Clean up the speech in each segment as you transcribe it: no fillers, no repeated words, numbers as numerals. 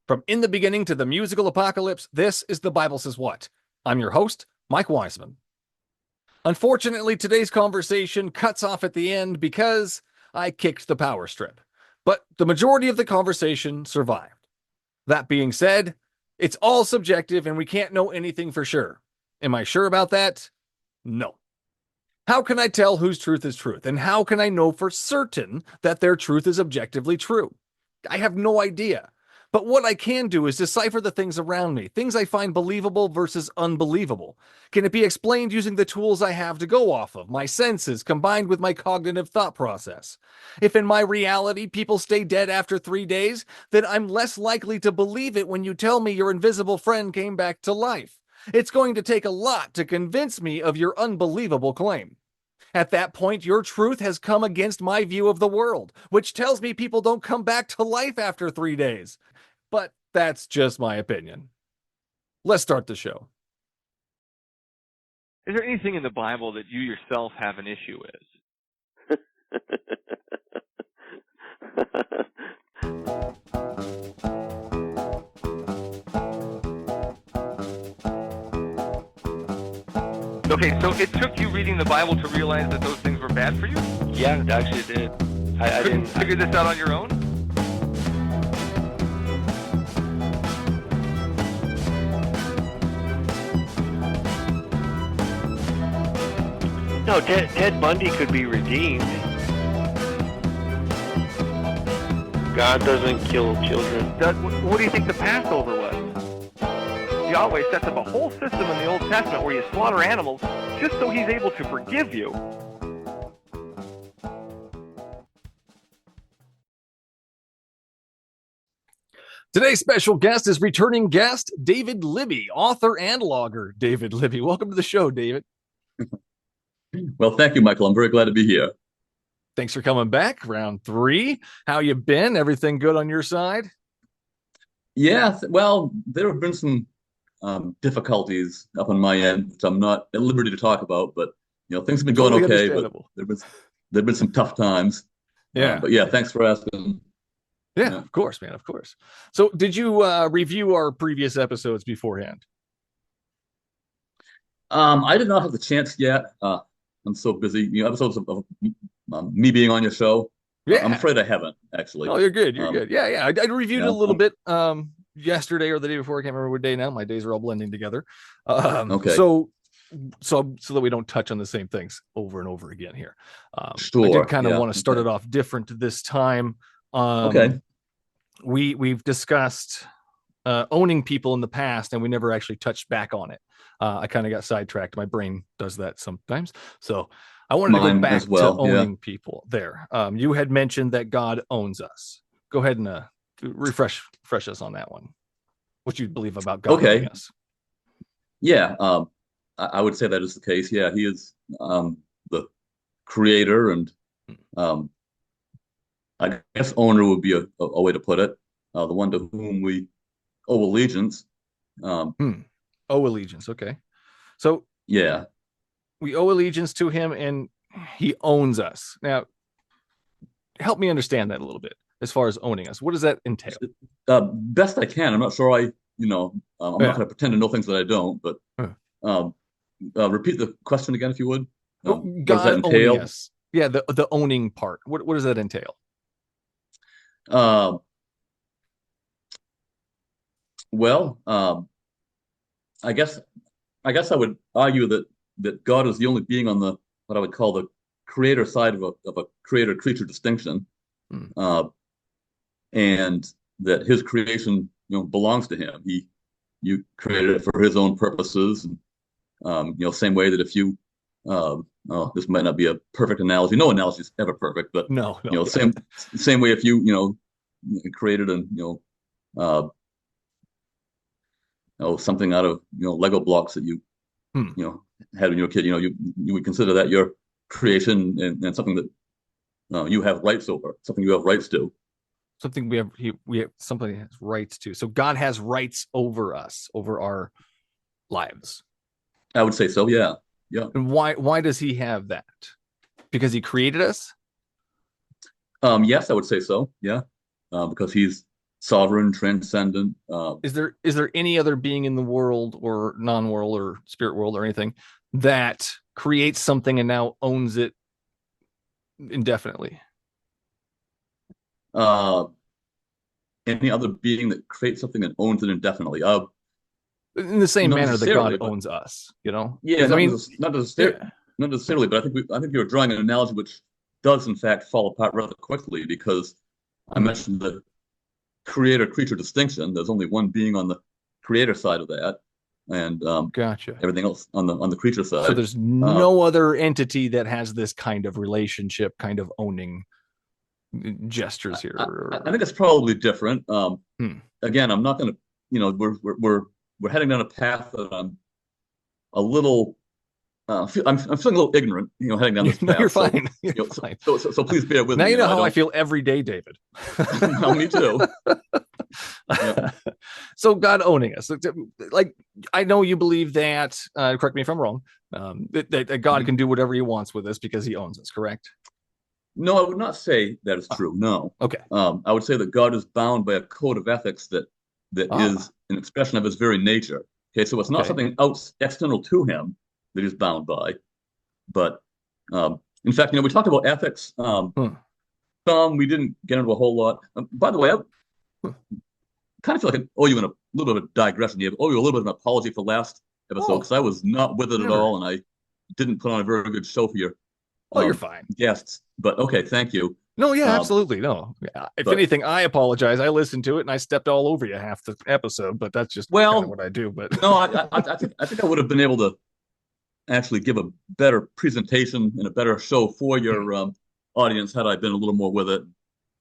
From in the beginning to the musical apocalypse, this is The Bible Says What. I'm your host, Mike Wiseman. Unfortunately, today's conversation cuts off at the end because I kicked the power strip. But the majority of the conversation survived. That being said, it's all subjective and we can't know anything for sure. Am I sure about that? No. How can I tell whose truth is truth? And how can I know for certain that their truth is objectively true? I have no idea. But what I can do is decipher the things around me, things I find believable versus unbelievable. Can it be explained using the tools I have to go off of, my senses combined with my cognitive thought process? If in my reality people stay dead after 3 days, then I'm less likely to believe it when you tell me your invisible friend came back to life. It's going to take a lot to convince me of your unbelievable claim. At that point, your truth has come against my view of the world, which tells me people don't come back to life after 3 days. But that's just my opinion. Let's start the show. Is there anything in the Bible that you yourself have an issue with? Okay, so it took you reading the Bible to realize that those things were bad for you? Yeah, it actually did. I didn't figure this out on your own? No, Ted Bundy could be redeemed. God doesn't kill children. What do you think the Passover was? Yahweh sets up a whole system in the Old Testament where you slaughter animals just so he's able to forgive you. Today's special guest is returning guest David Libby, author and logger. David Libby, welcome to the show, David. Well, thank you, Michael. I'm very glad to be here. Thanks for coming back. Round 3. How you been? Everything good on your side? Yeah, well, there have been some difficulties up on my end, which I'm not at liberty to talk about, but things have been going okay, but there've been some tough times. Yeah. But yeah, thanks for asking. Yeah, of course, man, of course. So did you review our previous episodes beforehand? I did not have the chance yet. I'm so busy. Episodes of me being on your show. Yeah. I'm afraid I haven't, actually. Oh, you're good. You're good. Yeah. I reviewed it a little bit yesterday or the day before. I can't remember what day now. My days are all blending together. Okay. So that we don't touch on the same things over and over again here. Sure. I did kind of want to start it off different this time. Okay. We've discussed owning people in the past, and we never actually touched back on it. I kind of got sidetracked. My brain does that sometimes. So I wanted to go back to owning people there. You had mentioned that God owns us. Go ahead and refresh us on that one. What you believe about God owning us. Yeah, I would say that is the case. Yeah, he is the creator, and I guess owner would be a way to put it. The one to whom we owe allegiance. Owe allegiance. Okay. So yeah, we owe allegiance to him and he owns us. Now, help me understand that a little bit as far as owning us. What does that entail? Best I can. I'm not sure I'm not going to pretend to know things that I don't, but repeat the question again, if you would. What does that entail? Owning us. Yeah, the owning part. What does that entail? Well, I guess I would argue that God is the only being on the what I would call the creator side of a creator-creature distinction, and that his creation belongs to him. You created it for his own purposes, and same way that if you this might not be a perfect analogy. No analogy is ever perfect, but no. Same way if you created something out of Lego blocks that you had when you were a kid, you would consider that your creation and something that you have rights over, something you have rights to. Something we have something has rights to. So God has rights over us, over our lives. I would say so. Yeah. Yeah. And why does he have that? Because he created us? Yes, I would say so. Yeah. Because he's sovereign, transcendent. Is there any other being in the world or non-world or spirit world or anything that creates something and now owns it indefinitely? Uh, any other being that creates something and owns it indefinitely? In the same Not manner that God necessarily, but owns us, you know? yeah, Because I mean, not necessarily, yeah. not necessarily. But I think you're drawing an analogy which does in fact fall apart rather quickly because I Hmm. mentioned the creator-creature distinction. There's only one being on the creator side of that, and Gotcha. everything else on the creature So side. there's Uh, no other entity that has this kind of relationship, kind of owning gestures I here. think it's probably different. Hmm. Again, I'm not going to, we're heading down a path that I'm a little, I'm feeling a little ignorant, heading down this No, you're path. So, fine. You're so, fine. so, so, so please bear with Now me. you know I how I don't. feel every day, David. Well, me too. Yeah. So God owning us, like I know you believe that. Correct me if I'm wrong. That God Mhm. can do whatever He wants with us because He owns us. Correct? No, I would not say that is Oh, true. No, okay. I would say that God is bound by a code of ethics that Ah, is an expression of His very nature. Okay, so it's not okay. something external to Him that He's bound by, but in fact, we talked about ethics. Hmm. Some we didn't get into a whole lot. By the way, I Hmm. kind of feel like I owe you a little bit of a digression here. I owe you a little bit of an apology for last episode because Oh, I was not with it at never. all, and I didn't put on a very good show for your Oh, you're um, fine. guests. But okay, thank you. No, yeah, Um, absolutely. No. If but anything, I apologize. I listened to it and I stepped all over you half the episode, but that's just kind of well, what I do. But no, I think I would have been able to actually give a better presentation and a better show for hmm. your audience had I been a little more with it.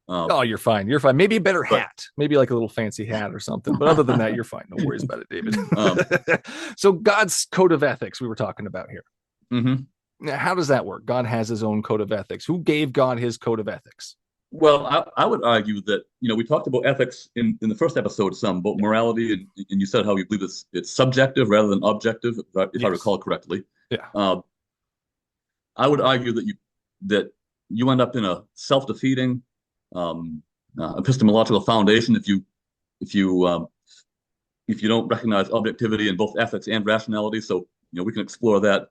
Um, Oh, you're fine. You're fine. Maybe a better but hat, maybe like a little fancy hat or something. But other than that, you're fine. No worries about it, David. um, So, God's code of ethics we were talking about here. mhm. Now, how does that work? God has his own code of ethics. Who gave God his code of ethics? Well, I would argue that we talked about ethics in the first episode some about Yeah. morality, and you said how you believe it's subjective rather than objective, if I Yes. recall correctly. Yeah. Uh, I would argue that you end up in a self-defeating um, epistemological foundation if you um, if you don't recognize objectivity in both ethics and rationality. So we can explore that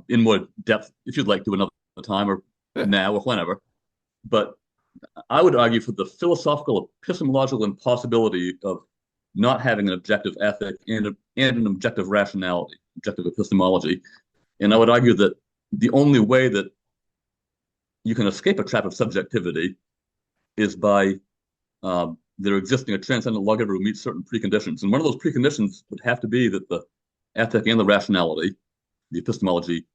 in more depth if you'd like to another time or Yeah. now or whenever. But I would argue for the philosophical epistemological impossibility of not having an objective ethic and an objective rationality, objective epistemology. And I would argue that the only way that you can escape a trap of subjectivity is by there existing a transcendental lawgiver who meets certain preconditions. And one of those preconditions would have to be that the ethic and the rationality, the epistemology,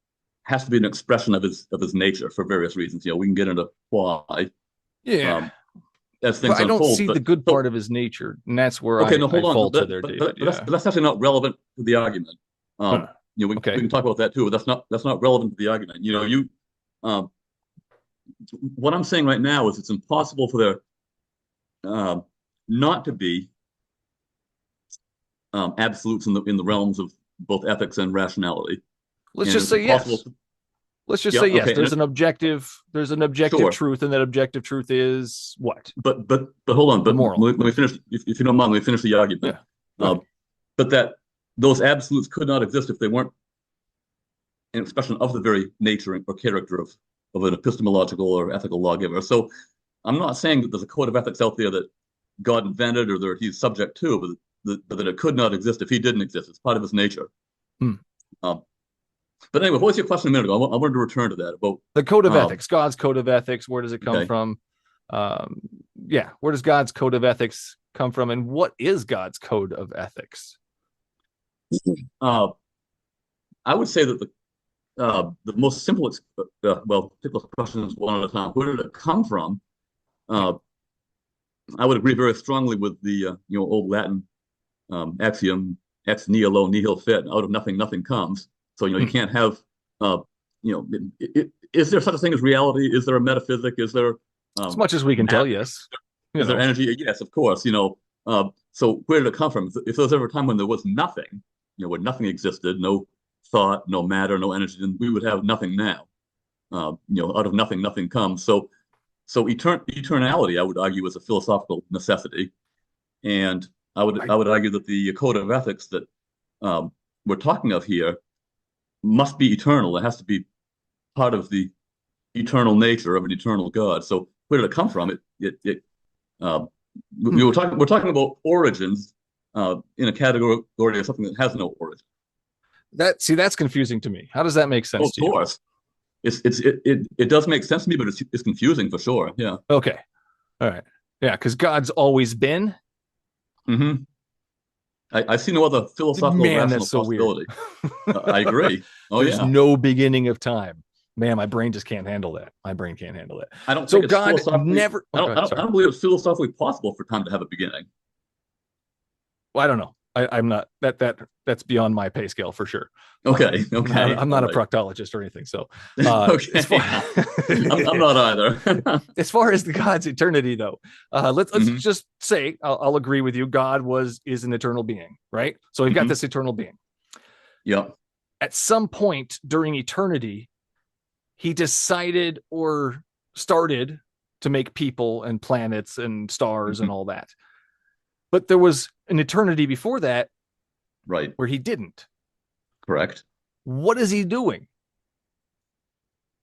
has to be an expression of his nature for various reasons. We can get into why Yeah. um, as But things I don't unfold. see the But good part so of his nature. And that's where okay, I, no, I hold on, falter there, David. Yeah. but that's actually not relevant to the argument. Huh. We Okay. can talk about that too, but that's not relevant to the argument. Um, what I'm saying right now is it's impossible for there um, not to be absolutes in the realms of both ethics and rationality, Let's and just it's say impossible. yes. Let's just Yeah, say yes. okay, There's an objective sure, truth, and that objective truth is what? but hold on, The but moral. let me finish if you don't mind. Let me finish the argument. Yeah. Go ahead. Um, but that those absolutes could not exist if they weren't an expression of the very nature or character of an epistemological or ethical lawgiver. So I'm not saying that there's a code of ethics out there that God invented or that he's subject to, but that it could not exist if he didn't exist. It's part of his nature. Hmm. Um, but anyway, what was your question a minute ago? I wanted to return to that about The code of um, ethics, God's code of ethics, where does it come okay. from? Um, yeah, where does God's code of ethics come from? And what is God's code of ethics? Uh, I would say that the most simple, well, take those questions one at a time. Where did it come from? Uh, I would agree very strongly with the old Latin axiom ex nihilo nihil fit, out of nothing nothing comes. So you Hmm. can't have is there such a thing as reality? Is there a metaphysic? Is there As um, much as we can tell, matter? yes. You Is there know, energy? Yes, of course. So where did it come from? If there was ever a time when there was nothing, when nothing existed, no thought, no matter, no energy, then we would have nothing now. Out of nothing, nothing comes. So eternality, I would argue, is a philosophical necessity, and I would argue that the code of ethics that we're talking of here must be eternal. It has to be part of the eternal nature of an eternal God. So where did it come from? We're talking about origins in a category of something that has no origin. That's confusing to me. How does that make sense Of to you? course, it does make sense to me, but it's confusing for sure. Yeah. Okay. All right. Yeah, because God's always been. Hmm. I see no other philosophical Man, rational that's so weird. possibility. I agree. Oh There's yeah. no beginning of time. Man, my brain just can't handle that. My brain can't handle it. I don't So think it's God philosophically. never. I Oh, don't. I don't. I don't believe it's philosophically possible for time to have a beginning. Well, I don't know. I'm not that's beyond my pay scale for sure. Okay. Okay. I'm not All a right. proctologist or anything. So, Okay. as far I'm not either. as far as the God's eternity, though, let's Hmm. just say I'll agree with you. God is an eternal being, right? So we've got Hmm. this eternal being. Yep. At some point during eternity, he decided or started to make people and planets and stars Hmm. and all that. But there was an eternity before that Right. where he didn't. Correct. What is he doing?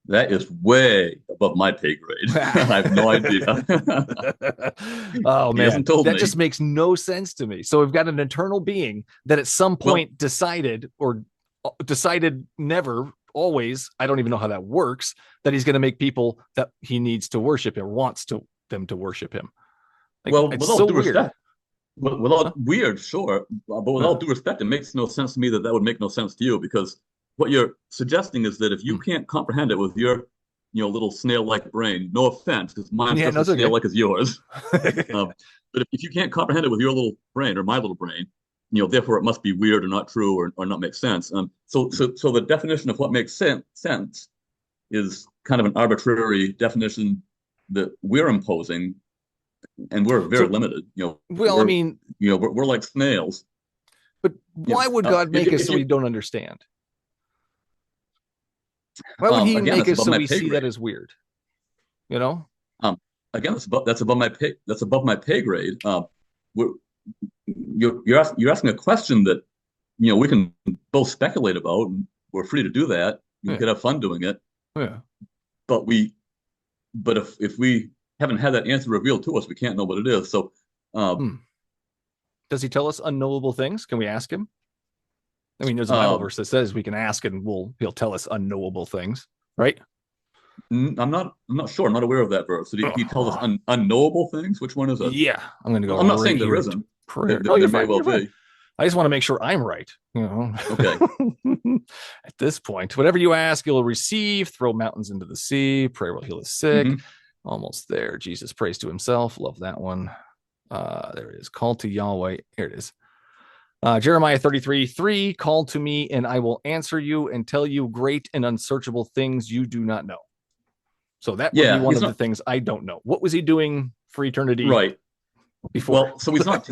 That is way above my pay grade. I have no idea. Oh He hasn't man, told that me. just makes no sense to me. So we've got an eternal being that at some Well, point decided or decided never always, I don't even know how that works, that he's going to make people that he needs to worship or wants to them to worship him. Like, well, it's with so all due weird. respect, Huh? weird, sure, but with all Huh. due respect, it makes no sense to me that would make no sense to you because what you're suggesting is that if you Hmm. can't comprehend it with your, little snail-like brain, no offense, because mine's Yeah, just no, as it's okay. snail-like as yours, but if you can't comprehend it with your little brain or my little brain, therefore it must be weird or not true or not make sense. So the definition of what makes sense is kind of an arbitrary definition that we're imposing, and we're very So, limited. well, I mean, We're like snails. but why would God make us If so we you don't understand? Why would he again, make that's us above so my we pay see that grade. as weird? You know? Again, that's above my pay. That's above my pay grade. We're, you're asking a question that we can both speculate about, and we're free to do that. We Yeah. could have fun doing it, Yeah. but if we haven't had that answer revealed to us, we can't know what it is. So, uh, Hmm. Does he tell us unknowable things? Can we ask him? I mean, there's a Bible uh, verse that says we can ask and he'll tell us unknowable things, right? I'm not sure. I'm not aware of that verse. Did he tells us Oh, unknowable things? Which one is it? yeah, I'm going to go I'm not right saying there here to isn't. prayer. No, There you're may fine. well You're fine. be. I just want to make sure I'm right. Okay. At this point, whatever you ask, you'll receive. Throw mountains into the sea. Prayer will heal the sick. Hmm. Almost there. Jesus prays to himself. Love that one. There it is. Call to Yahweh. Here it is. Jeremiah 33:3. Call to me, and I will answer you and tell you great and unsearchable things you do not know. So that would be Yeah, one he's of the not things I don't know. What was he doing for eternity right. before? Well, so he's not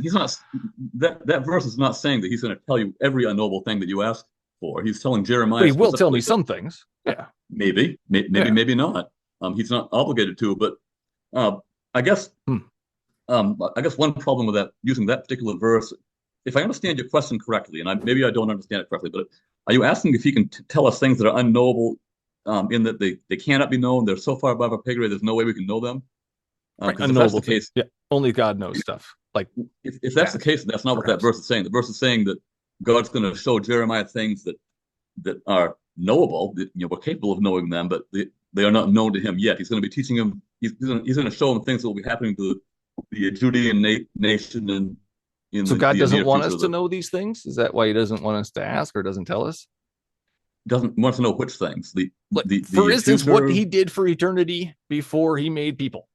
that verse is not saying that he's going to tell you every unknowable thing that you ask for. He's telling But Jeremiah he will tell me specifically that some things. Yeah. maybe, Yeah. maybe not. He's not obligated to, but uh, I guess Hmm. I guess one problem with that using that particular verse, if I understand your question correctly, and maybe I don't understand it correctly, but are you asking if he can tell us things that are unknowable, in that they cannot be known? They're so far above our pay grade, there's no way we can know them. Right. Because if that's Unknowable the things. case, Yeah. Only God knows stuff. Like if that's the that, case, that's not what that perhaps. verse is saying. The verse is saying that God's going to show Jeremiah things that are knowable. That, we're capable of knowing them, but they are not known to him yet. He's going to be teaching him. He's going to show him things that will be happening to the Judean nation and in So God the doesn't near want future. us to know these things? Is that why he doesn't want us to ask or doesn't tell us? Doesn't want to know which things. Like, The for instance, what future. he did for eternity before he made people.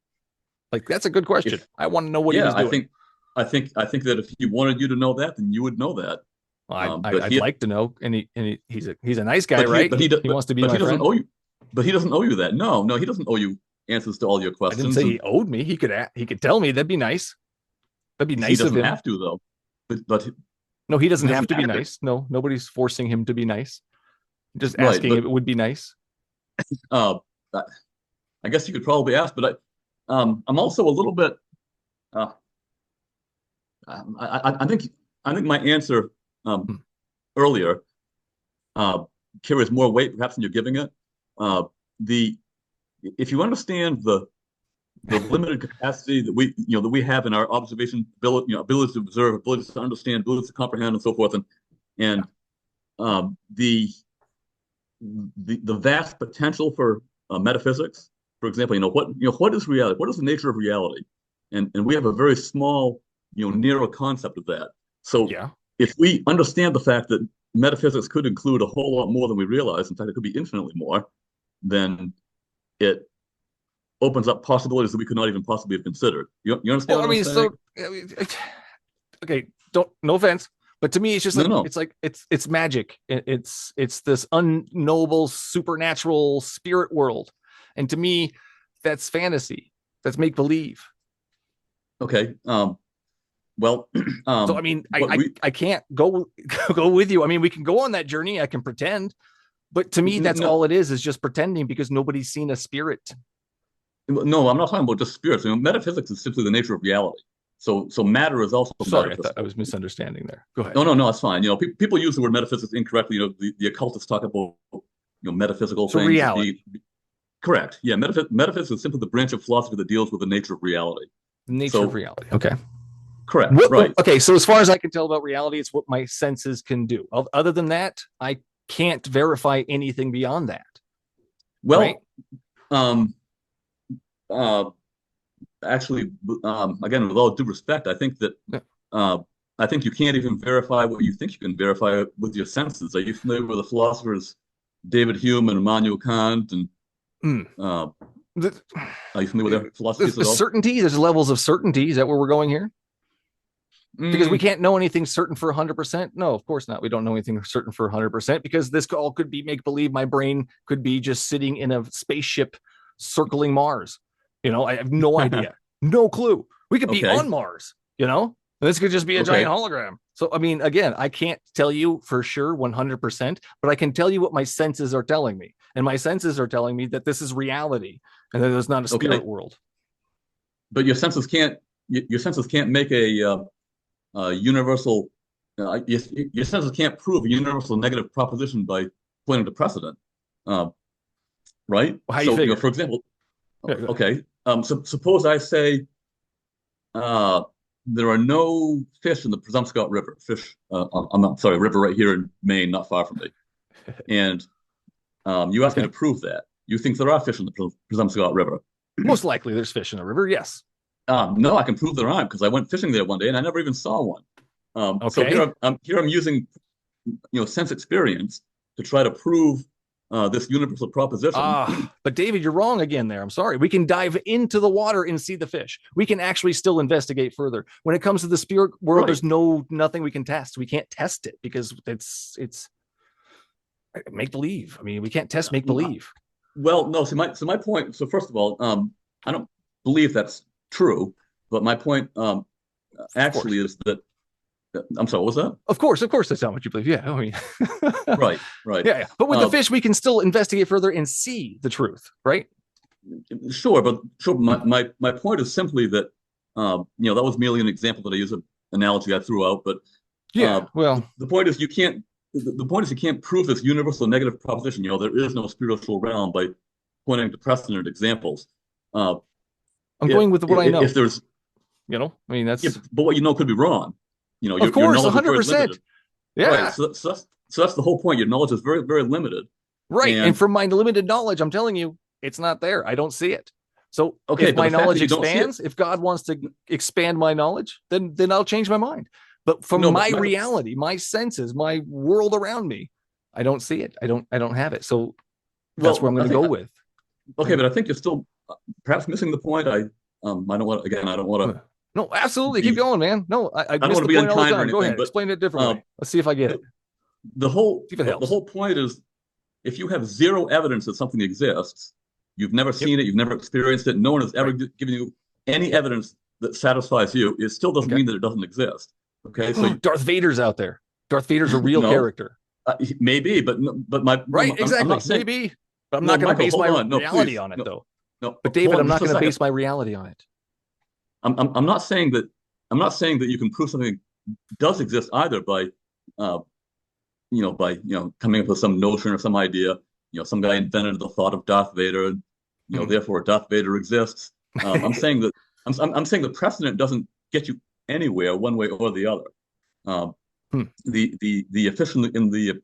Like, that's a good question. If I want to know what he yeah, was doing. I think that if he wanted you to know that, then you would know that. Well, But I'd he like to know. And he's a nice guy, but he right? but he He but, wants to be but my he doesn't friend. owe you. But he doesn't owe you that. No, he doesn't owe you answers to all your I didn't questions, say and he owed me. He could tell me. That'd be nice. That'd be he nice of doesn't him. have to though. But No, he he doesn't have doesn't to be have to. nice. No, nobody's forcing him to be nice. Just Right, asking if but it would be nice. uh, I guess you could probably ask, but I'm also a little bit. Uh, I think my answer Hmm. earlier carries more weight, perhaps, than you're giving it. The If you understand the limited capacity that we have in our observation ability, ability to observe, ability to understand, ability to comprehend, and so forth, and um, the the vast potential for metaphysics. For example, what is reality? What is the nature of reality? And we have a very small, narrow concept of that. So Yeah. if we understand the fact that metaphysics could include a whole lot more than we realize, in fact, it could be infinitely more, then it opens up possibilities that we could not even possibly have considered. You understand Well, I what I'm mean, saying? so I mean, okay, don't no offense, but to me, it's just No, like no. it's magic. It's this unknowable supernatural spirit world, and to me, that's fantasy. That's make believe. Okay. Well, So I mean, what we I can't go go with you. I mean, we can go on that journey. I can pretend, but to me, that's no, all it is just pretending because nobody's seen a spirit. no, I'm not talking about just spirits. Metaphysics is simply the nature of reality. So matter is also Sorry, I thought I metaphysical. was misunderstanding there. Go ahead. No, no, no, that's fine. People use the word metaphysics incorrectly. The occultists talk about metaphysical So things. reality, Correct. Yeah, metaphysics is simply the branch of philosophy that deals with the nature of reality. the nature of So reality. Okay. correct, right. Okay, so as far as I can tell about reality, it's what my senses can do. Other than that, I can't verify anything beyond that. Right? Well, um, uh, actually, again, with all due respect, I think that Yeah. uh, I think you can't even verify what you think you can verify with your senses. Are you familiar with the philosophers David Hume and Immanuel Kant? And Mm. uh, The, are you familiar with their philosophies the at all? certainty, there's levels of certainty. Is that where we're going here? Because we Mm, can't know anything certain for 100%. No, of course not. We don't know anything certain for 100% because this all could be make believe. My brain could be just sitting in a spaceship circling Mars. I have no idea, no clue. We could be okay, on Mars, and this could just be a giant okay, hologram. So, I mean, again, I can't tell you for sure 100%, but I can tell you what my senses are telling me. And my senses are telling me that this is reality and that there's not a spirit okay. world. But your senses can't make a universal. Your senses can't prove a universal negative proposition by pointing to precedent, uh, right? How you So, figure? for example, Yeah, go ahead. okay. Suppose I say uh, there are no fish in the Presumpscot River. I'm not sorry, river right here in Maine, not far from me. And you ask me Okay. to prove that. You think there are fish in the Presumpscot River? Most likely there's fish in the river. Yes. No, I can prove there aren't because I went fishing there one day and I never even saw one. So Okay. here I'm using sense experience to try to prove this universal proposition. But David, you're wrong again there. I'm sorry. We can dive into the water and see the fish. We can actually still investigate further. When it comes to the spirit world, Right. there's nothing we can test. We can't test it because it's make believe. I mean, we can't test make believe. Well, no. So my point. So first of all, I don't believe that's true. But my point Of course. actually is that I'm sorry. What was that? Of course, that's not what you believe. Yeah. I mean, Right. Right. yeah. But with the Uh, fish, we can still investigate further and see the truth, right? sure. But sure. My point is simply that that was merely an example that I use an analogy I threw out. But Yeah. Well, the point is you can't. The point is you can't prove this universal negative proposition. There is no spiritual realm by pointing to precedent examples. Uh, I'm going with what I know. if there's I mean, that's but what you know could be wrong. of Your course, knowledge is very 100%. limited. Right. Yeah. So that's the whole point. Your knowledge is very, very limited. Right. And And from my limited knowledge, I'm telling you, it's not there. I don't see it. So okay, if but my the fact knowledge that you don't see it, expands, if God wants to expand my knowledge, then I'll change my mind. But from no, my but reality, my senses, my world around me, I don't see it. I don't have it. So that's where I'm well, going to go with. okay, but I think you're still perhaps missing the point. I don't want again. I don't want to No, absolutely. Keep be. going, man. No, I I don't miss want the to be point all the unkind or time. Go anything, ahead. but Explain it a different uh, way. Let's see if I get it. the whole See if it the helps. whole point is if you have zero evidence that something exists, you've never Yep. seen it, you've never experienced it, no one has ever Right. given you any evidence that satisfies you. It still doesn't Okay. mean that it doesn't exist. Okay, so Darth Vader's out there. Darth Vader's a real no, character. maybe, but no, but Right. I'm Exactly. not saying Maybe. But I'm no, not going to Michael. base Hold my on, no, reality please, on it, no, though. No, But David, hold on I'm not just a going to second. base my reality on it. I'm not saying that you can prove something does exist either by uh, coming up with some notion or some idea. Some guy invented the thought of Darth Vader, and Hmm. therefore Darth Vader exists. I'm saying that I'm saying the precedent doesn't get you anywhere one way or the other. Um, Hmm. the efficient in the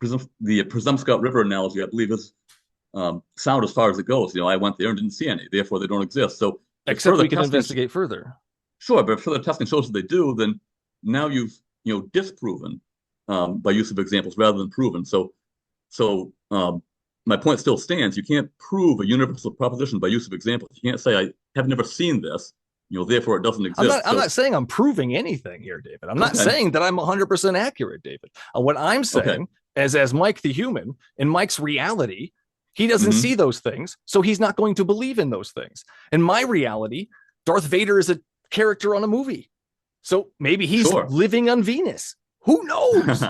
Presumpscot River analogy, I believe, is sound as far as it goes. I went there and didn't see any, therefore they don't exist. So if Except further we can testing, investigate further. sure, but if further testing shows that they do, then now you've disproven by use of examples rather than proven. So my point still stands. You can't prove a universal proposition by use of examples. You can't say I have never seen this, therefore it doesn't exist. I'm not saying I'm proving anything here, David. I'm not Okay, saying that I'm 100% accurate, David. What I'm okay, saying as Mike the human, in Mike's reality, he doesn't hmm see those things, so he's not going to believe in those things. In my reality, Darth Vader is a character on a movie. So maybe he's sure. living on Venus. Who knows?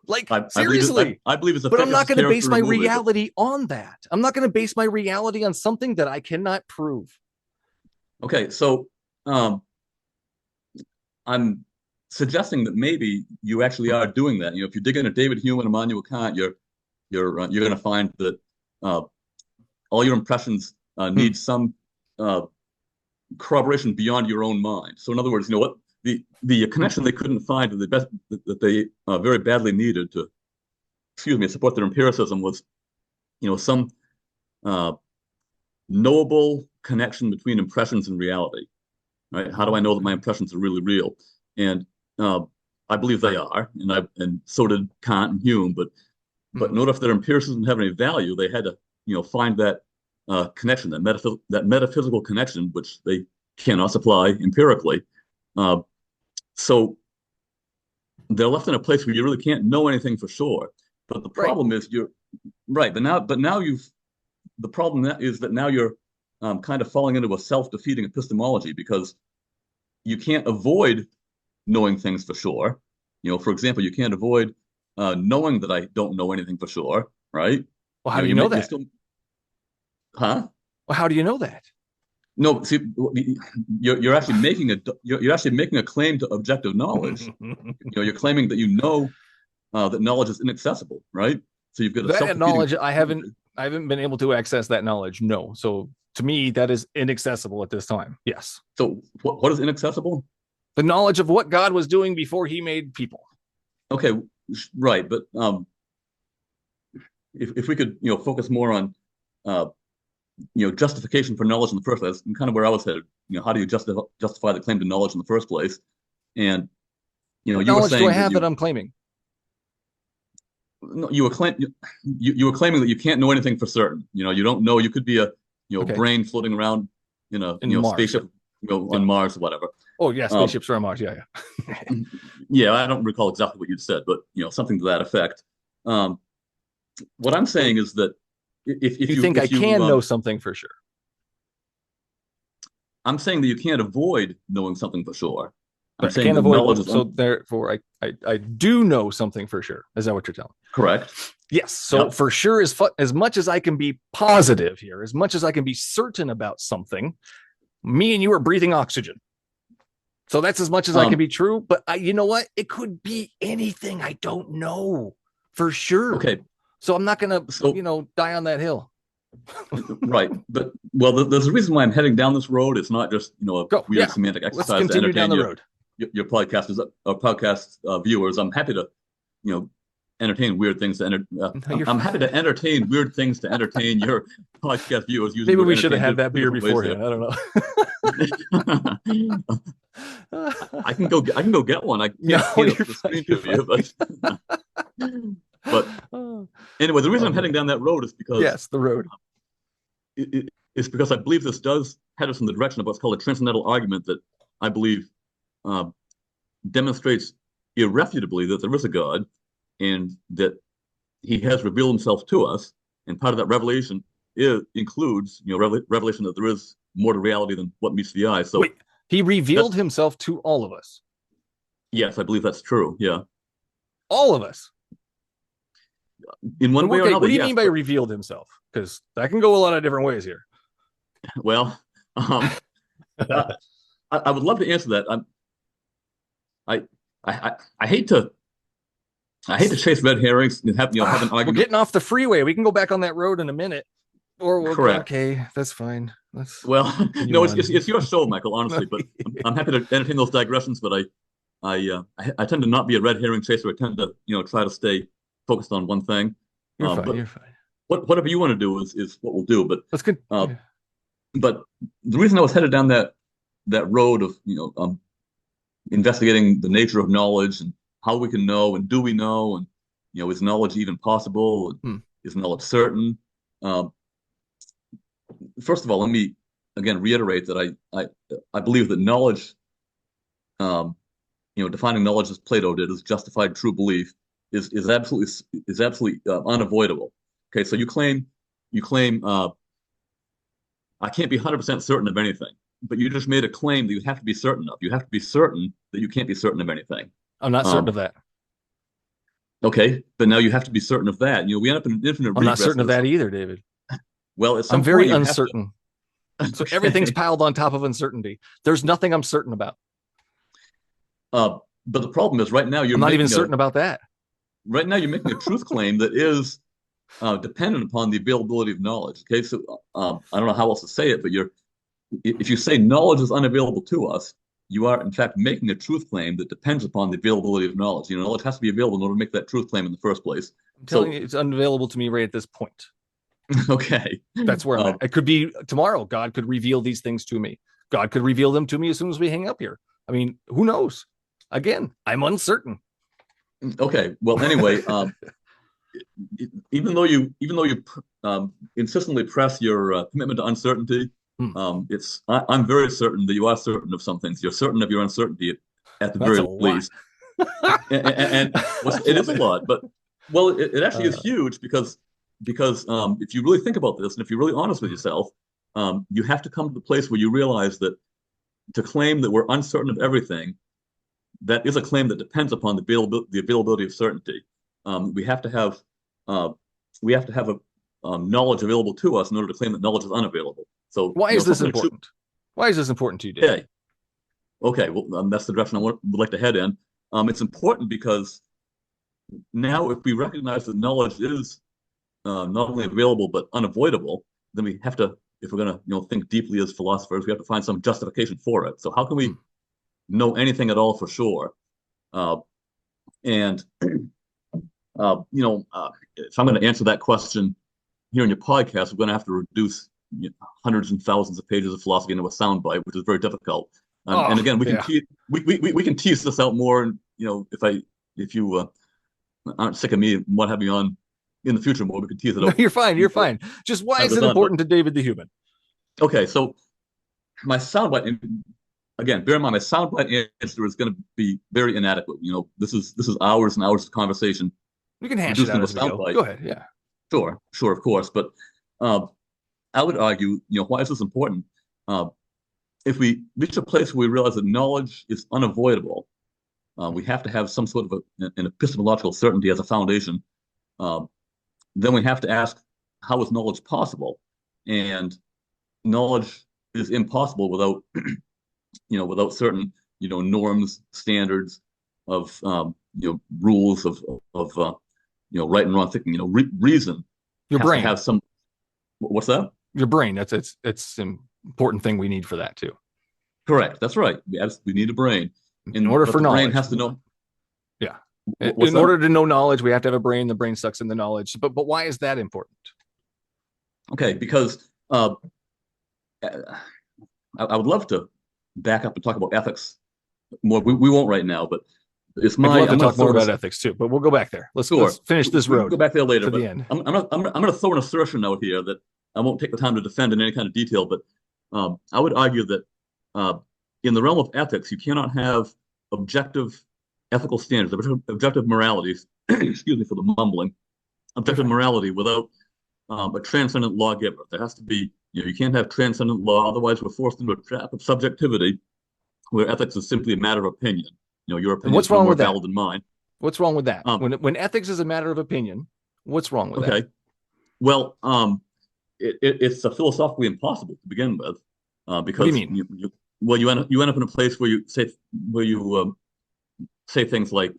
Like, seriously. I believe it's a But I'm not fictitious going to base character my in a movie, but reality on that. I'm not going to base my reality on something that I cannot prove. okay. So um, I'm suggesting that maybe you actually are doing that. If you dig into David Hume and Immanuel Kant, you're going to find that uh, all your impressions Hmm. need some uh, corroboration beyond your own mind. So in other words, what the Hmm. connection they couldn't find that they very badly needed to, excuse me, support their empiricism was, some uh, knowable connection between impressions and reality. Right? How do I know that my impressions are really real? And uh, I believe they are, and so did Kant and Hume. But Hmm. in order for their empiricism to have any value, they had to find that connection, that metaphysical connection, which they cannot supply empirically. Uh, so they're left in a place where you really can't know anything for sure. But the Right. problem is you're right. But now the problem is that now you're kind of falling into a self-defeating epistemology because you can't avoid knowing things for sure. For example, you can't avoid knowing that I don't know anything for sure, right? Well, how do you You know you're that? still, huh? Well, how do you know that? No, see, you're actually making a claim to objective knowledge. You're claiming that that knowledge is inaccessible, right? So you've got a That self-defeating knowledge, epistemology. I haven't been able to access that knowledge. No. So to me, that is inaccessible at this time. Yes. So what is inaccessible? The knowledge of what God was doing before he made people. Okay, right, but if we could focus more on uh, justification for knowledge in the first place, and kind of where I was headed. How do you justify the claim to knowledge in the first place? And What you were knowledge do I saying that have that I'm claiming? you were claiming that you can't know anything for certain. You don't know. You could be a Okay. brain floating around in a In Mars. spaceship Yep. on Mars or whatever. Oh, yeah. Um, Spaceships are on Mars. Yeah. Yeah. yeah, I don't recall exactly what you said, but something to that effect. Um, what I'm saying is that You think I if you can know something for sure? I'm saying that you can't avoid knowing something for sure. I'm Right. I saying can't that avoid. knowledge is So therefore, I do know something for sure. Is that what you're telling me? correct. Yes. So Yep. for sure, as much as I can be positive here, as much as I can be certain about something, me and you are breathing oxygen. So that's as much as I can be true. But you know what? It could be anything. I don't know for sure. Okay. So I'm not going to, So die on that hill. right, but there's a reason why I'm heading down this road. It's not just a Go. weird Yeah. semantic Let's exercise to continue down entertain the road. your podcasters podcast viewers. I'm happy to entertain weird things I'm happy to entertain weird things to entertain your podcast viewers. Using Maybe we should have had that beer beforehand. I don't know. I can go get one. I can't No, see you're the fine, screen you're to you, but anyway, the reason I'm heading down that road is because yes, the road. it's because I believe this does head us in the direction of what's called a transcendental argument that I believe demonstrates irrefutably that there is a God and that he has revealed himself to us. And part of that revelation includes, revelation that there is more to reality than what meets the eye. So wait, he revealed himself to all of us. Yes, I believe that's true. Yeah. All of us. In one way or another. What do you yes, mean by revealed himself? Because that can go a lot of different ways here. Well, I, I would love to answer that. I, I hate to chase red herrings and have an We're argument. getting off the freeway. We can go back on that road in a minute. Or Correct. Okay, that's fine. Well, no, on. it's your show, Michael. Honestly, but I'm happy to entertain those digressions. But I tend to not be a red herring chaser. I tend to try to stay focused on one thing. You're fine. But You're fine. whatever you want to do is what we'll do. But that's good. But the reason I was headed down that road of investigating the nature of knowledge and how we can know and do we know, and is knowledge even possible? Is knowledge certain? First of all, let me again reiterate that I believe that knowledge, defining knowledge as Plato did, as justified true belief, is absolutely unavoidable. Okay, so you claim I can't be 100% certain of anything, but you just made a claim that you have to be certain of. You have to be certain that you can't be certain of anything. I'm not certain of that. Okay, but now you have to be certain of that. We end up in an infinite. I'm not certain of that either, David. Well, I'm very uncertain. So everything's piled on top of uncertainty. There's nothing I'm certain about. But the problem is, right now I'm not even certain about that. Right now, you're making a truth claim that is dependent upon the availability of knowledge. Okay, so I don't know how else to say it, but if you say knowledge is unavailable to us, you are in fact making a truth claim that depends upon the availability of knowledge. Knowledge has to be available in order to make that truth claim in the first place. I'm telling you, it's unavailable to me right at this point. Okay, that's where I'm at. It could be tomorrow. God could reveal these things to me. God could reveal them to me as soon as we hang up here. I mean, who knows? Again, I'm uncertain. Okay. Well, anyway, even though you insistently press your commitment to uncertainty, I'm very certain that you are certain of some things. You're certain of your uncertainty at the very least. and it is a lot, but it actually is huge because if you really think about this and if you're really honest with yourself, you have to come to the place where you realize that to claim that we're uncertain of everything, that is a claim that depends upon the availability of certainty. We have to have knowledge available to us in order to claim that knowledge is unavailable. So why is this important? Why is this important to you, Dave? Okay. Well, that's the direction I would like to head in. It's important because now if we recognize that knowledge is not only available but unavoidable, then we have to, if we're going to think deeply as philosophers, we have to find some justification for it. So how can we know anything at all for sure? If I'm going to answer that question here in your podcast, we're going to have to reduce hundreds and thousands of pages of philosophy into a soundbite, which is very difficult. And again, we can tease this out more. And if you aren't sick of me and want to have me on in the future more, we can tease it out. No, you're fine. You're fine. Just why is it important to David the human? Okay, so my soundbite. Again, bear in mind, my soundbite answer is going to be very inadequate. This is hours and hours of conversation. We can hash it out as we go. Go ahead. Yeah. Sure, of course. But I would argue, why is this important? If we reach a place where we realize that knowledge is unavoidable, we have to have some sort of an epistemological certainty as a foundation. Then we have to ask, how is knowledge possible? And knowledge is impossible without without certain norms, standards of rules of right and wrong thinking. Reason. Your brain has some. What's that? Your brain. It's an important thing we need for that too. Correct. That's right. We need a brain. In order for knowledge, brain has to know. Yeah. In order to know knowledge, we have to have a brain. The brain sucks in the knowledge. But why is that important? Okay, because I would love to back up and talk about ethics more. We won't right now, but it's my. I'd love to talk more about ethics too, but we'll go back there. Let's finish this road. We'll go back there later. To the end. I'm going to throw an assertion out here that I won't take the time to defend in any kind of detail, but I would argue that in the realm of ethics, you cannot have objective ethical standards, objective moralities. Excuse me for the mumbling. Objective morality without a transcendent lawgiver. There has to be. You can't have transcendent law, otherwise we're forced into a trap of subjectivity, where ethics is simply a matter of opinion. Your opinion is more valid than mine. What's wrong with that? When ethics is a matter of opinion, what's wrong with that? Okay. Well, it's philosophically impossible to begin with, What do you because mean? you end up in a place where you say things like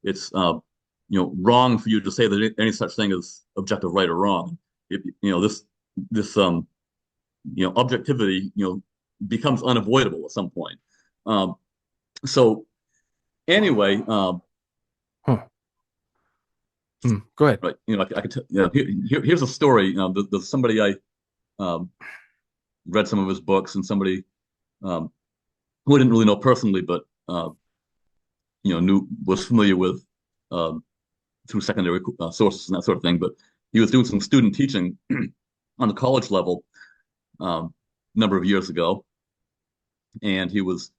it's wrong for you to say that any such thing as objective right or wrong. This objectivity becomes unavoidable at some point. So anyway, Huh. Go ahead. right, I could tell. Here's a story. There's somebody I read some of his books, and somebody who I didn't really know personally, but was familiar with through secondary sources and that sort of thing. But he was doing some student teaching on the college level a number of years ago, and he was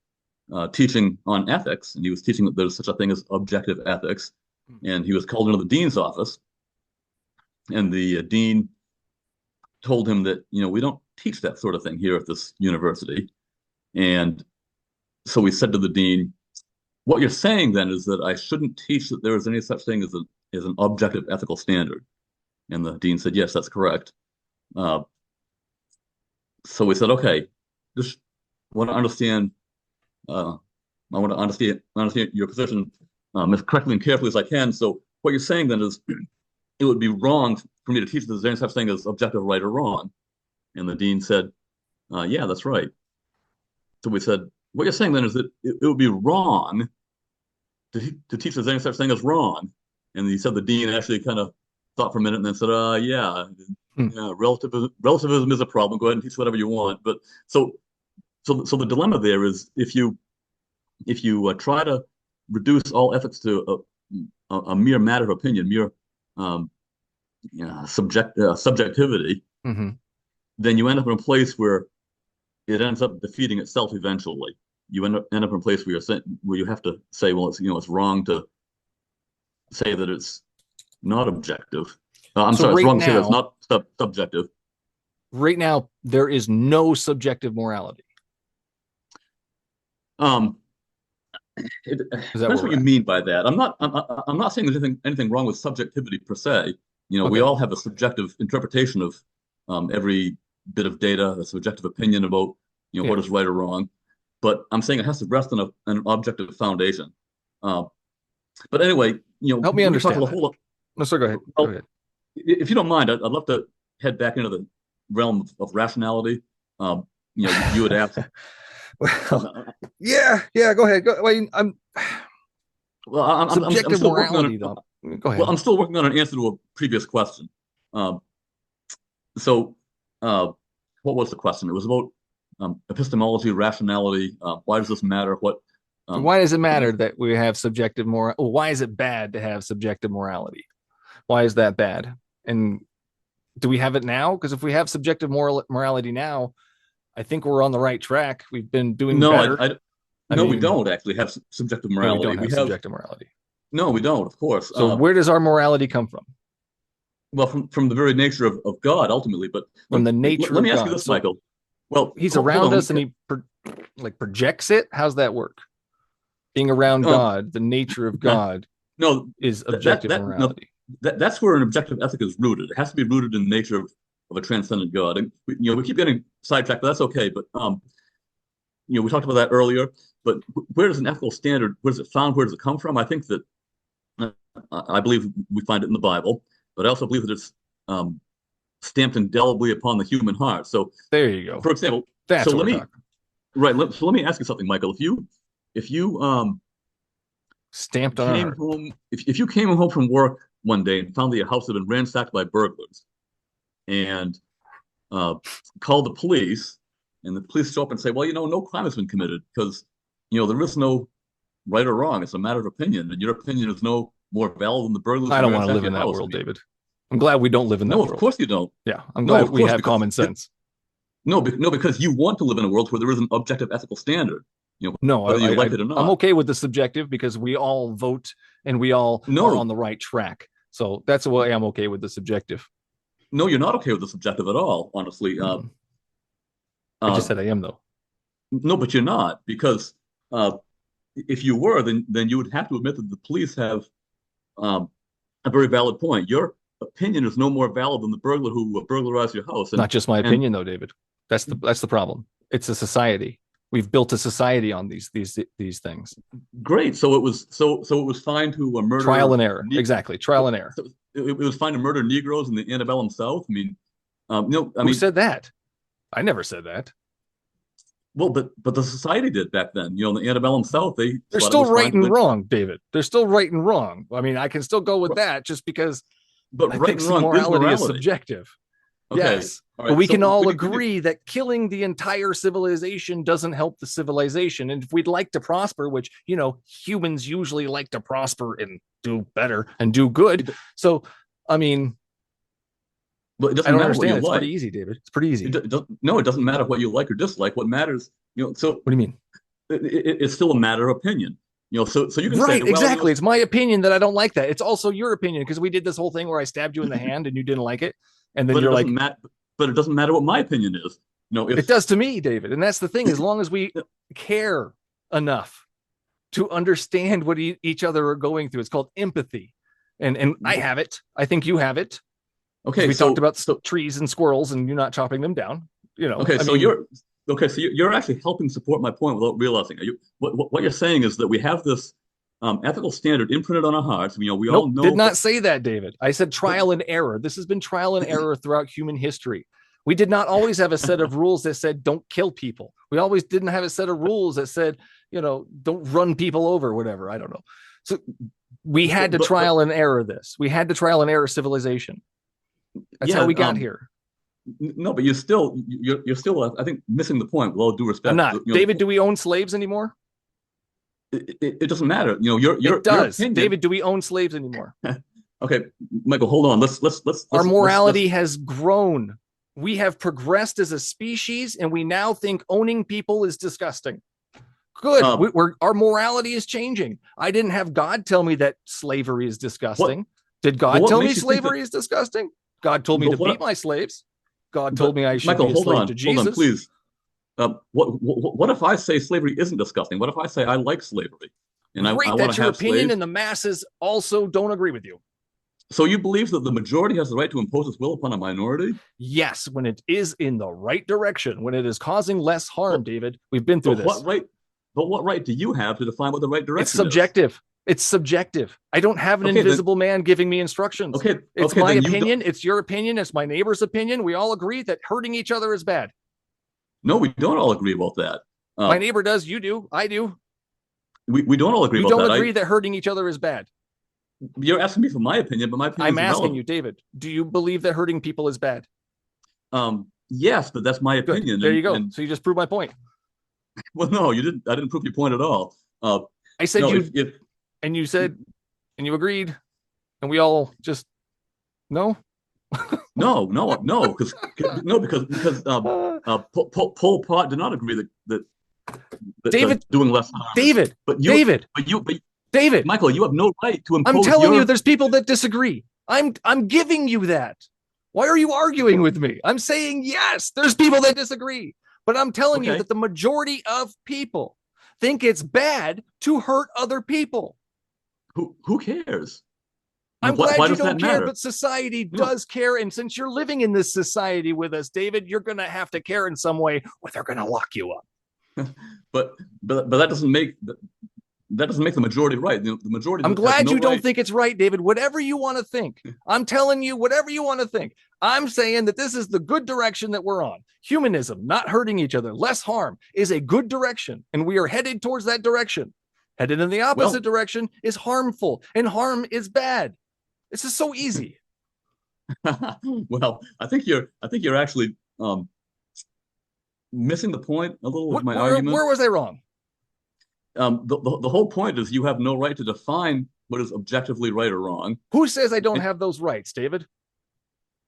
teaching on ethics, and he was teaching that there's such a thing as objective ethics. And he was called into the dean's office, and the dean told him that we don't teach that sort of thing here at this university. And so we said to the dean, "What you're saying then is that I shouldn't teach that there is any such thing as an objective ethical standard." And the dean said, "Yes, that's correct." So we said, "Okay, just want to understand. I want to understand your position as correctly and carefully as I can. So what you're saying then is it would be wrong for me to teach that there's any such thing as objective right or wrong." And the dean said, "Yeah, that's right." So we said, "What you're saying then is that it would be wrong to teach there's any such thing as wrong." And he said the dean actually kind of thought for a minute and then said, "Yeah, yeah, relativism is a problem. Go ahead and teach whatever you want." But so the dilemma there is if you try to reduce all ethics to a mere matter of opinion, mere subjectivity, Mm-hmm. then you end up in a place where it ends up defeating itself eventually. You end up in a place where you have to say, well, it's wrong to say that it's not objective. It's wrong to say that it's not subjective. Right now, there is no subjective morality. Depends what you mean by that. I'm not saying there's anything wrong with subjectivity per se. We all have a subjective interpretation of every bit of data, a subjective opinion about what is right or wrong. But I'm saying it has to rest on an objective foundation. But anyway, help me understand. No, sir, go ahead. Go ahead. If you don't mind, I'd love to head back into the realm of rationality. You had asked. Well, yeah, go ahead. I'm subjective still morality, though. Go ahead. Well, I'm still working on an answer to a previous question. So, what was the question? It was about epistemology, rationality. Why does this matter? Why does it matter that we have subjective moral? Why is it bad to have subjective morality? Why is that bad? And do we have it now? Because if we have subjective morality now, I think we're on the right track. We've been doing better. We don't actually have subjective morality. No, we don't have subjective morality. No, we don't, of course. So where does our morality come from? Well, from the very nature of God, ultimately. But from the nature of God. Let me ask you this, Michael. Well, he's around us and he projects it. How's that work? Being around God, the nature of God, is objective morality. That's where an objective ethic is rooted. It has to be rooted in the nature of a transcendent God. And we keep getting sidetracked, but that's okay. But we talked about that earlier. But where does an ethical standard? Where is it found? Where does it come from? I think that I believe we find it in the Bible, but I also believe that it's stamped indelibly upon the human heart. So there you go. For example, that's so what let me ask you something, Michael. If you stamped on came home, if you came home from work one day and found that your house had been ransacked by burglars, and called the police, and the police show up and say, well, no crime has been committed because there is no right or wrong. It's a matter of opinion, and your opinion is no more valid than the burglars. I don't want to live in that world, David. I'm glad we don't live in that world. No, of course you don't. Yeah, I'm glad we have common sense. No, because you want to live in a world where there is an objective ethical standard. No, whether you like it or not. I'm okay with the subjective because we all vote and we all are on the right track. So that's why I'm okay with the subjective. No, you're not okay with the subjective at all, honestly. I just said I am, though. No, but you're not, because if you were, then you would have to admit that the police have a very valid point. Your opinion is no more valid than the burglar who burglarized your house. Not just my opinion, though, David. That's the problem. It's a society. We've built a society on these things. Great. So it was fine to murder. Trial and error. Exactly. Trial and error. So it was fine to murder Negroes in the antebellum South. I mean, who said that? I never said that. Well, but the society did back then. In the antebellum South, they're still right and wrong, David. They're still right and wrong. I mean, I can still go with that just because. But I right think and wrong morality is is subjective. Okay. Yes, All right. but we So can all what agree that killing the entire civilization doesn't help the civilization. And if we'd like to prosper, which, humans usually like to prosper and do better and do good. So, I mean, but it I doesn't don't matter understand. what you It's like. pretty easy, David. It's pretty easy. No, it doesn't matter what you like or dislike. What matters, so What do you mean? it's still a matter of opinion. So you can Right, say, well, exactly. It's my opinion that I don't like that. It's also your opinion because we did this whole thing where I stabbed you in the hand and you didn't like it. And then but you're it like, doesn't matter. But it doesn't matter what my opinion is. it does to me, David. And that's the thing. As long as we care enough to understand what each other are going through, it's called empathy. And I have it. I think you have it. Okay. We talked about trees and squirrels and you're not chopping them down. Okay. So you're actually helping support my point without realizing it. What you're saying is that we have this ethical standard imprinted on our hearts. We all know. Did not say that, David. I said trial and error. This has been trial and error throughout human history. We did not always have a set of rules that said don't kill people. We always didn't have a set of rules that said, don't run people over, whatever. I don't know. So we had to trial and error this. We had to trial and error civilization. That's how we got here. No, but you're still, I think, missing the point. With all due respect, I'm not. David, do we own slaves anymore? It doesn't matter. It does. Your opinion, David, do we own slaves anymore? Okay, Michael, hold on. Let's Our morality has grown. We have progressed as a species, and we now think owning people is disgusting. Good. Our morality is changing. I didn't have God tell me that slavery is disgusting. Did God tell me slavery is disgusting? God told me to beat my slaves. God told me I should be a slave to Jesus. Hold on, please. What if I say slavery isn't disgusting? What if I say I like slavery? And Great, I that's your opinion, slaves? and the masses also don't agree with you. So you believe that the majority has the right to impose its will upon a minority? Yes, when it is in the right direction, when it is causing less harm, David. We've been through this. What right do you have to define what the right direction is? It's subjective. It's subjective. I don't have an invisible man giving me instructions. It's my opinion. It's your opinion. It's my neighbor's opinion. We all agree that hurting each other is bad. No, we don't all agree about that. My neighbor does. You do. I do. We don't all agree about that. We don't agree that hurting each other is bad. You're asking me for my opinion, but my opinion I'm asking you, David, do you believe that hurting people is bad? Yes, but that's my opinion. There you go. So you just proved my point. Well, no, you didn't. I didn't prove your point at all. I said and you said, and you agreed, and we all just no. No, because Pol Pot did not agree that David doing less harm. David, David, Michael, you have no right to impose. I'm telling you, there's people that disagree. I'm giving you that. Why are you arguing with me? I'm saying yes, there's people that disagree, but I'm telling you that the majority of people think it's bad to hurt other people. Who cares? I'm glad you don't care, but society does care. And since you're living in this society with us, David, you're going to have to care in some way or they're going to lock you up. but that doesn't make the majority right. The majority. I'm glad you don't think it's right, David. Whatever you want to think. I'm telling you, whatever you want to think. I'm saying that this is the good direction that we're on. Humanism, not hurting each other, less harm, is a good direction. And we are headed towards that direction. Headed in the opposite direction is harmful, and harm is bad. This is so easy. Well, I think you're actually missing the point a little with my argument. Where was I wrong? The whole point is you have no right to define what is objectively right or wrong. Who says I don't have those rights, David?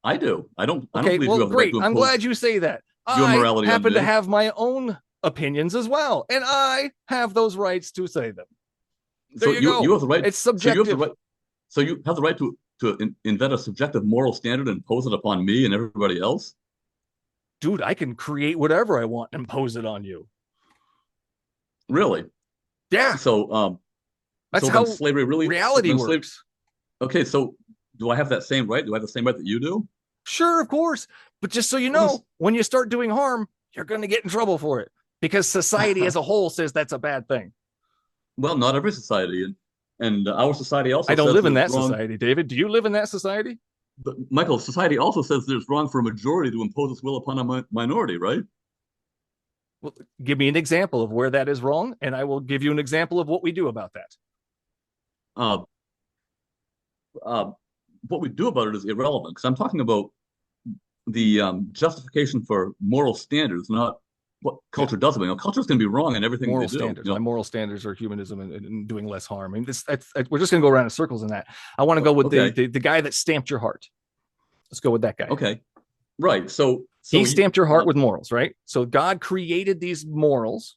I do. I don't Okay, believe well, you have the great. right to I'm glad you say that. Your morality I happen to have my own opinions as well, and I have those rights to say them. There you go. You have the right. It's subjective. So you have the right to invent a subjective moral standard and impose it upon me and everybody else? Dude, I can create whatever I want and impose it on you. Really? Yeah. So that's so how slavery really reality works. Okay, so do I have that same right? Do I have the same right that you do? Sure, of course. But just so you Well, know, when you start doing harm, you're going to get in trouble for it because society as a whole says that's a bad thing. well, not every society, and our society also I don't says live in it's that wrong. society, David. Do you live in that society? But Michael, society also says that it's wrong for a majority to impose its will upon a minority, right? Well, give me an example of where that is wrong, and I will give you an example of what we do about that. Uh, uh, what we do about it is irrelevant because I'm talking about the justification for moral standards, not what culture does. Culture is going to be wrong in everything Moral they do. standards. My moral standards are humanism and doing less harm. I mean, we're just going to go around in circles in that. I want to go with Okay. the guy that stamped your heart. Let's go with that guy. Okay, right. So He stamped your heart with morals, right? So God created these morals,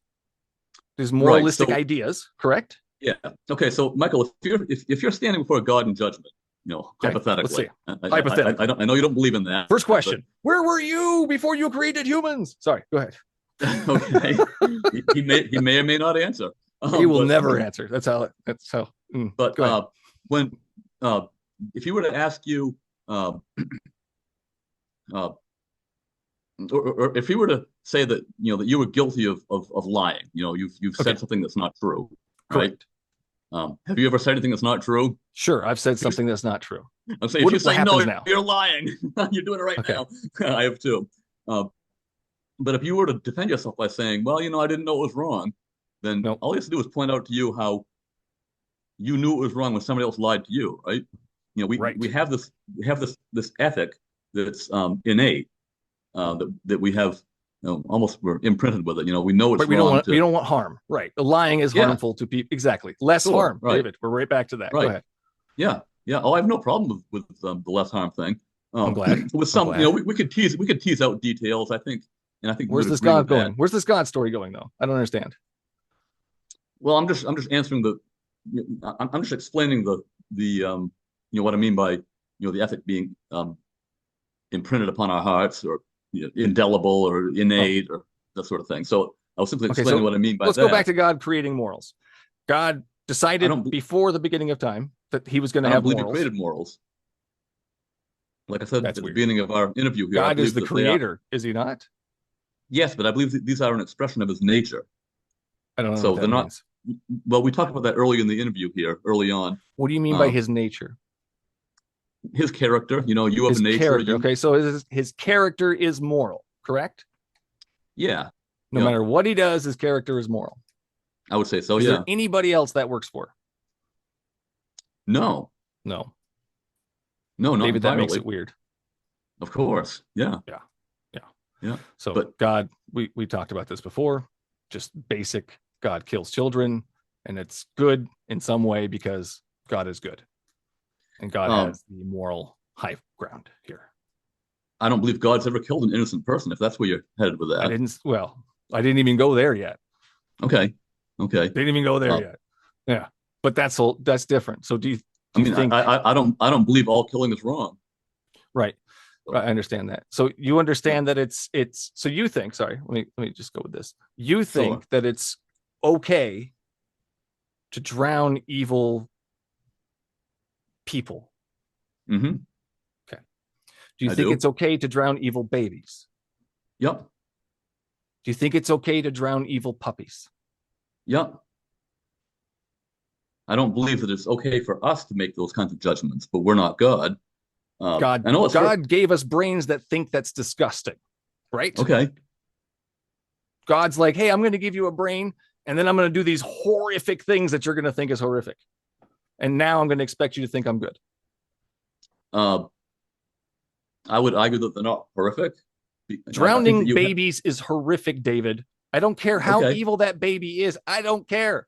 these moralistic ideas, correct? yeah. Okay, so Michael, if you're standing before God in judgment, Okay, hypothetically, let's see. Hypothetically. I know you don't believe in that. First question: where were you before you created humans? Sorry, go ahead. Okay, he may or may not answer. He will never answer. That's how. But go ahead. when if you were to ask you, or if he were to say that that you were guilty of lying, you've said something that's not true, right? Correct. Have you ever said anything that's not true? Sure, I've said something that's not true. I'm saying if you say no, now? you're lying. You're doing it right now. I have too. But if you were to defend yourself by saying, "Well, I didn't know it was wrong," then all you have to do is point out to you how you knew it was wrong when somebody else lied to you, right? We have this ethic that's innate, that we have, almost we're imprinted with it. We know it's wrong. We don't want harm, right? The lying is harmful to people. Exactly, less harm, right. David. We're right back to that. Right. Go ahead. Yeah. Oh, I have no problem with the less harm thing. I'm glad. With some, we could tease out details. I think where's this God going? Where's this God story going though? I don't understand. Well, I'm just answering I'm just explaining the what I mean by the ethic being imprinted upon our hearts, or indelible or innate, or that sort of thing. So I was simply explaining what I mean by that. Let's go back to God creating morals. God decided before the beginning of time that he was going to have morals. I don't believe he created morals. Like I said at the beginning of our interview here, God is the creator, is he not? Yes, but I believe that these are an expression of his nature. I don't know. So they're not. Well, we talked about that early in the interview here, early on. What do you mean by his nature? His character. You have a nature. Character. Okay, so his character is moral, correct? Yeah. No matter what he does, his character is moral. I would say so. Is there anybody else that works for? No. No, not David, entirely. that makes it weird. Of course. Yeah. So but God, we talked about this before. Just basic. God kills children, and it's good in some way because God is good, and God has the moral high ground here. I don't believe God's ever killed an innocent person. If that's where you're headed with that, I didn't even go there yet. Okay. Didn't even go there yet. Yeah, but that's different. So do you think? I don't believe all killing is wrong. Right. I understand that. So you understand that it's so you think, sorry, let me just go with this. You think that it's okay to drown evil people. Mm-hmm. Okay. Do you think it's okay to drown evil babies? Yep. Do you think it's okay to drown evil puppies? Yep. I don't believe that it's okay for us to make those kinds of judgments, but we're not God. God gave us brains that think that's disgusting, right? Okay. God's like, hey, I'm going to give you a brain, and then I'm going to do these horrific things that you're going to think is horrific. And now I'm going to expect you to think I'm good. I would argue that they're not horrific. Drowning babies is horrific, David. I don't care how evil that baby is. I don't care.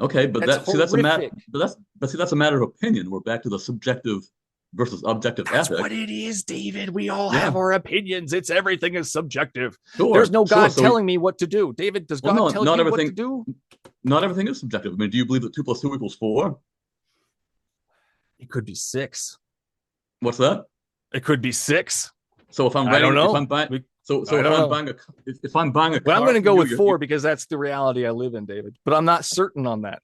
Okay, but that's a matter. But that's a matter of opinion. We're back to the subjective versus objective ethic. That's what it is, David. We all have our opinions. Everything is subjective. Sure, there's no God telling me what to do. David, does God tell you what to do? Not everything is subjective. I mean, do you believe that 2 + 2 = 4? It could be 6. What's that? It could be 6. So if I'm writing, I don't know. if I'm buying, if I'm buying a car, well, I'm going to go with 4 because that's the reality I live in, David. But I'm not certain on that.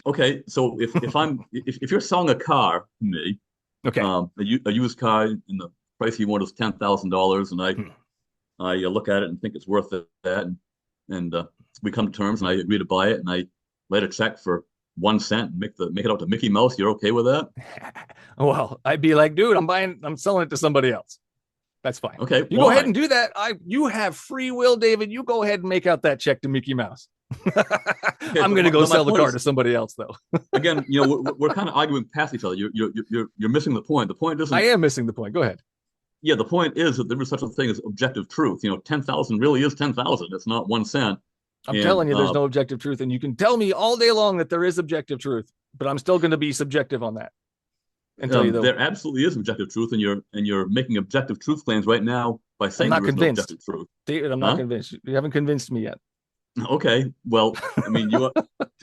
Okay, so if you're selling a car to me, Okay. a used car, and the price you want is $10,000, and Hmm. I look at it and think it's worth that, and we come to terms, and I agree to buy it, and I write a check for 1 cent, and make it out to Mickey Mouse. You're okay with that? Well, I'd be like, dude, I'm selling it to somebody else. That's fine. Okay, You go ahead why? and do that. You have free will, David. You go ahead and make out that check to Mickey Mouse. Okay, I'm going to go but my sell the point car is, to somebody else, though. again, we're kind of arguing past each other. You're missing the point. The point I isn't. am missing the point. Go ahead. Yeah, the point is that there is such a thing as objective truth. 10,000 really is 10,000. It's not 1 cent. I'm And telling you, there's no objective truth, and you can tell me all day long that there is objective truth, but I'm still going to be subjective on that. And tell you though, there absolutely is objective truth, and you're making objective truth claims right now by I'm saying not there is no convinced, objective truth. David. I'm not Huh? convinced. You haven't convinced me yet. Okay, well, I mean, Give me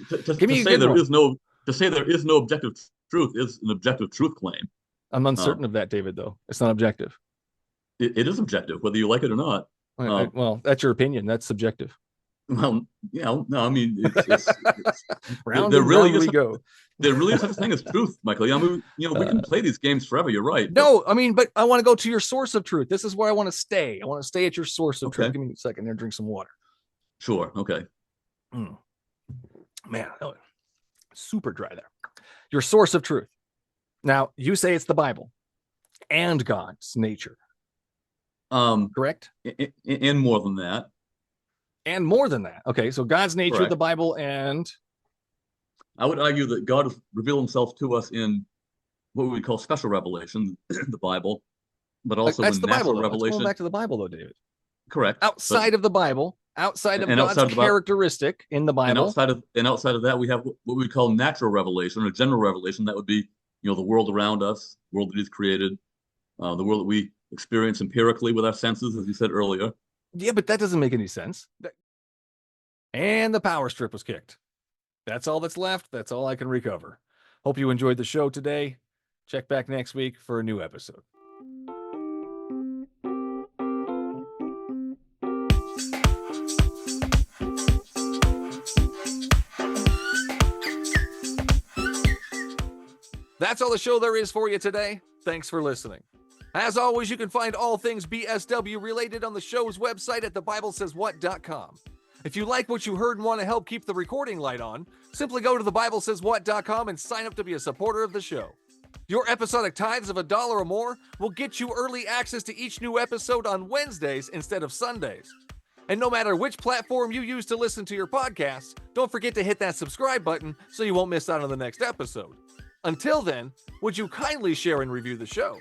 to a say good one. to say there is no objective truth is an objective truth claim. I'm Uh, uncertain of that, David. Though it's not objective. it is objective, whether you like it or not. Well, that's your opinion. That's subjective. Well, no, I mean, Round there and really round is we go. there really is such a thing as truth, Michael. I mean, we can play these games forever. You're right. No, I mean, but I want to go to your source of truth. This is where I want to stay. I want to stay at your source of truth. Okay, Give me a second there, drink some water. sure. Okay. Mm. Man, super dry there. Your source of truth. Now, you say it's the Bible and God's nature, correct? And more than that. And more than that. Okay, so God's nature, Correct. the Bible, and I would argue that God has revealed himself to us in what we would call special revelation, the Bible, but also that's in the Bible. natural Though. Let's revelation. go back to the Bible, though, David. Correct. Outside of the Bible, outside of and God's outside of that- characteristic in the and Bible, outside of that, we have what we call natural revelation or general revelation. That would be, the world around us, the world that He's created, the world that we experience empirically with our senses, as you said earlier. yeah, but that doesn't make any sense. And the power strip was kicked. That's all that's left. That's all I can recover. Hope you enjoyed the show today. Check back next week for a new episode. That's all the show there is for you today. Thanks for listening. As always, you can find all things BSW related on the show's website at thebiblesayswhat.com. If you like what you heard and want to help keep the recording light on, simply go to thebiblesayswhat.com and sign up to be a supporter of the show. Your episodic tithes of $1 or more will get you early access to each new episode on Wednesdays instead of Sundays. And no matter which platform you use to listen to your podcasts, don't forget to hit that subscribe button so you won't miss out on the next episode. Until then, would you kindly share and review the show?